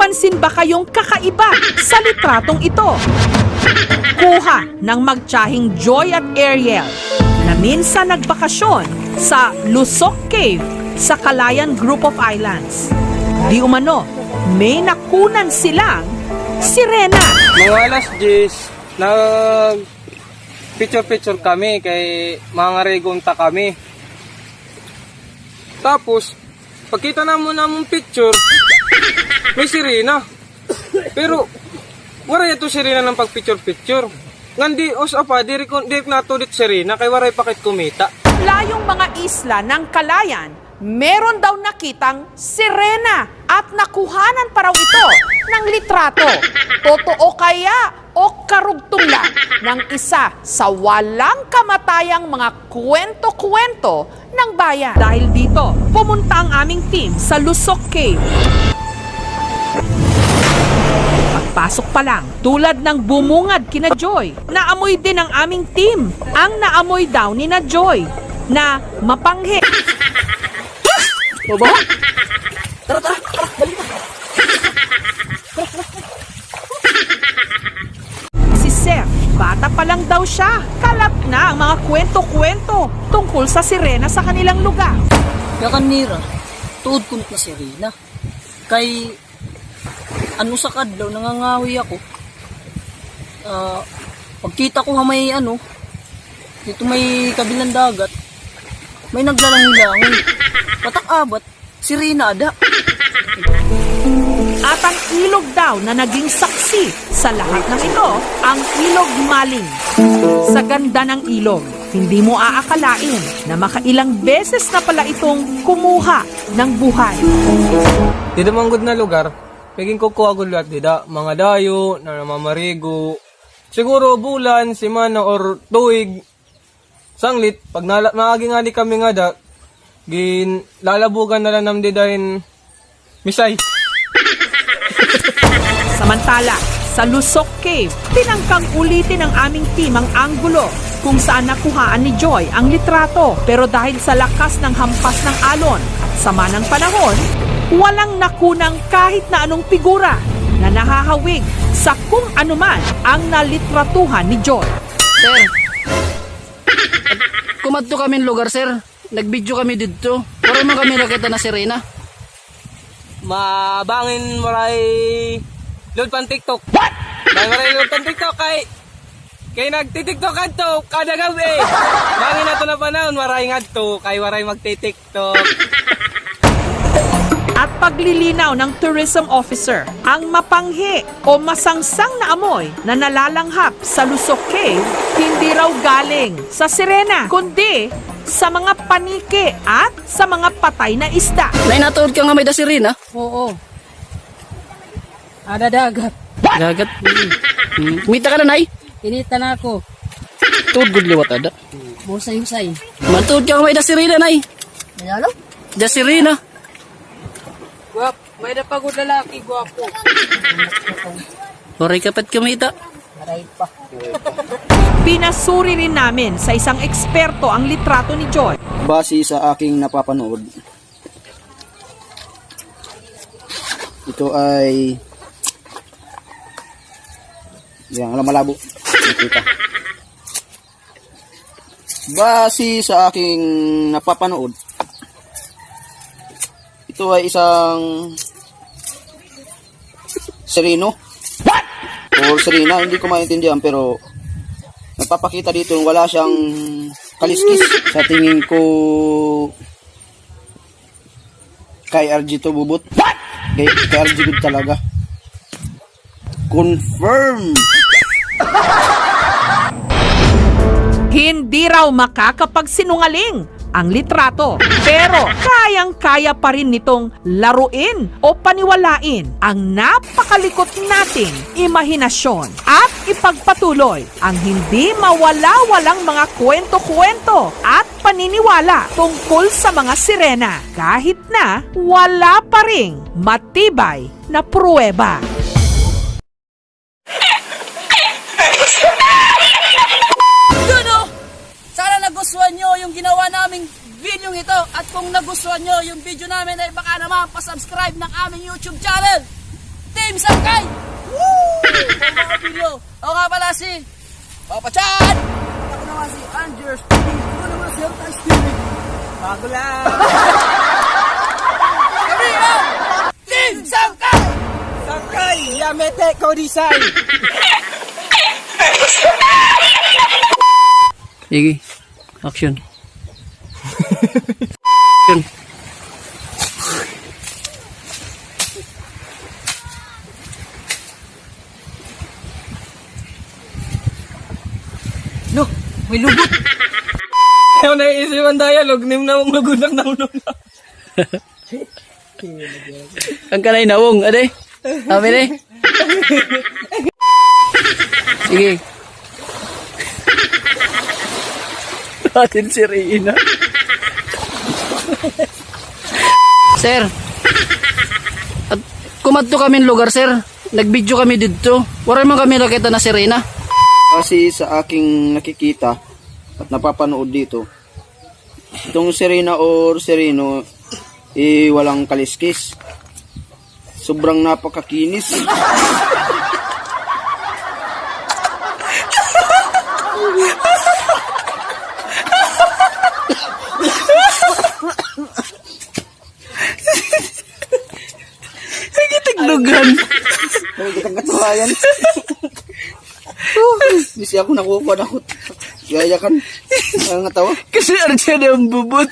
napapansin ba kayong kakaiba sa litratong ito? Kuha ng magtsahing Joy at Ariel na minsan nagbakasyon sa Lusok Cave sa Calayan Group of Islands. Di umano, may nakunan silang sirena. Mga alas 10, picture kami kay mga regonta kami. Tapos, pagkita namong picture, may sirena. Pero, waray ito sirena ng pagpicture-picture. Ngandi, di nato dit sirena, kay waray pakit kumita. Layong mga isla ng Calayan, meron daw nakitang sirena at nakuhanan pa raw ito ng litrato. Totoo kaya o karugtong lang ng isa sa walang kamatayang mga kwento-kwento ng bayan? Dahil dito, pumunta ang aming team sa Lusok Cave. Pagpasok pa lang, tulad ng bumungad kina Joy, naamoy din ang aming team. Ang naamoy daw ni na Joy na mapanghe. Baba? Tara, balik na. Si Seth, bata pa lang daw siya. Kalat na ang mga kwento-kwento tungkol sa sirena sa kanilang lugar. Yakanira, tuod ko na sirena. Kay, ano sa kadlaw, nangangawi ako. Pagkita ko may dito may kabilang dagat, may naglalangoy-langoy. Patak-abat, sirena ada. At ang ilog daw na naging saksi sa lahat ng ito, ang Ilog Maling. Sa ganda ng ilog, hindi mo aakalain na makailang beses na pala itong kumuha ng buhay. Dito manggod na lugar, paging kukuha gulat dida, mga dayo, na namamarigo. Siguro bulan, simana, or tuig, sanglit, pag maagi kami nga da, lalabugan na lang namdi dahil misay. Samantala, sa Lusok Cave, tinangkang ulitin ng aming team ang anggulo kung saan nakuhaan ni Joy ang litrato. Pero dahil sa lakas ng hampas ng alon, sama ng panahon, walang nakunang kahit na anong figura na nahahawig sa kung anuman ang nalitratuhan ni Joy. Sir, kumadto kami ng lugar, sir. Nag-video kami dito. Para man kami nakita na sirena. Mabangin maray load pan TikTok. What? Maray load pan TikTok kay nagti-TikTok adto kada gabi. Bangin nato na panahon maray ngadto kay waray magti-TikTok. At paglilinaw ng tourism officer, ang mapanghi o masangsang na amoy na nalalanghap sa Lusok Cave, hindi raw galing sa sirena, kundi sa mga paniki at sa mga patay na isda. Nay, natuod ka nga may da sirena? Oo. Ada dagat. Dagat. Kumita ka na, nay? Inita na ako. Tuod good liwat ada. Musay-musay. Matuod ka nga may da sirena, nay? Ano? Da sirena. Guwap. May napagod lalaki, guwapo. Oray kapat kumita. Aray pa. Pinasuri rin namin sa isang eksperto ang litrato ni Joy. Base sa aking napapanood, ito ay yan, malabo nakita. Base sa aking napapanood, ito ay isang sireno or sirena, hindi ko maintindihan, pero nagpapakita dito wala siyang kaliskis. Sa tingin ko kay RG to bubot. Kay RG good talaga. Confirm. Hindi raw makakapagsinungaling ang litrato. Pero kayang-kaya pa rin nitong laruin o paniwalain ang napakalikot nating imahinasyon at ipagpatuloy ang hindi mawala-walang mga kwento-kwento at paniniwala tungkol sa mga sirena kahit na wala pa ring matibay na pruweba. Sana nagustuhan nyo yung ginawa naming video ito. At kung nagustuhan nyo yung video namin ay baka naman pasubscribe ng aming YouTube channel. Team Sangkay! Woo! Mga video. Ako nga pala si Papa Chan! Ako naman si Andrew Stevie. Ako naman si Hertai Stevie. Bago lang! Kami ang Team Sangkay! Sangkay! Yamete Kodisai! Sige. Action. Action. No, may lubot. Ayaw na iisipan dialogue, nim na mong lugod ng naunong na. Ang kanay nawong, ade. Amin eh. Sige. Atin si Reina. Sir. At kumadto kami lugar, sir. Nag-video kami dito. Wala man kami nakita na si Reina. Kasi sa aking nakikita at napapanood dito, itong Serena or Sereno, walang kaliskis. Sobrang napakakinis. Nagitaglugan. Ay, kitang katuhayan. Bisi ako nakuha na ako. Gayakan. Ang tawa. Kasi arja na ang bubot.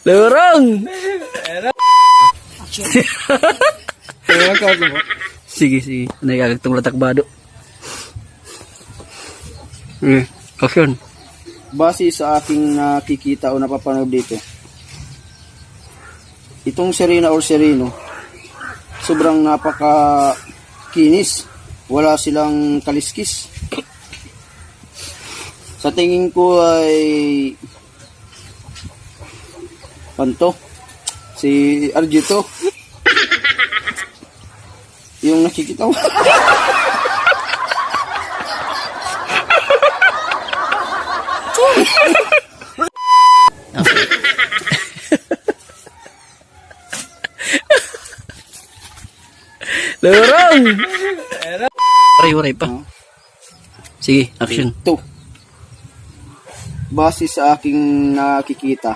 Lurong! Sige, sige. Nagagagtong latakbado. Action. Base sa aking nakikita o napapanood dito, itong Serena or Sereno, sobrang napakakinis. Wala silang kaliskis. Sa tingin ko ay panto si Arjito yung nakikita ko. Lurong! Waray pa. Sige, action. Ito, base sa aking nakikita,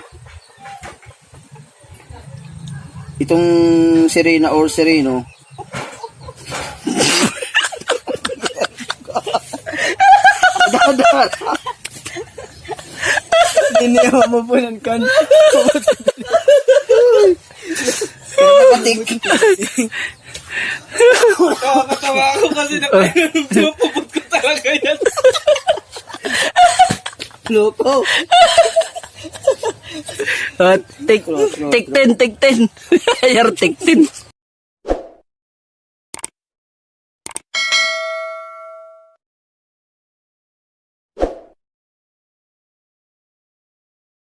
itong Serena or Sereno, Hindi niya mapupunan kan. nakatik. Nakakatawa ako kasi napupupot ko talaga yan. Loko. Take 10. Ayar, take 10.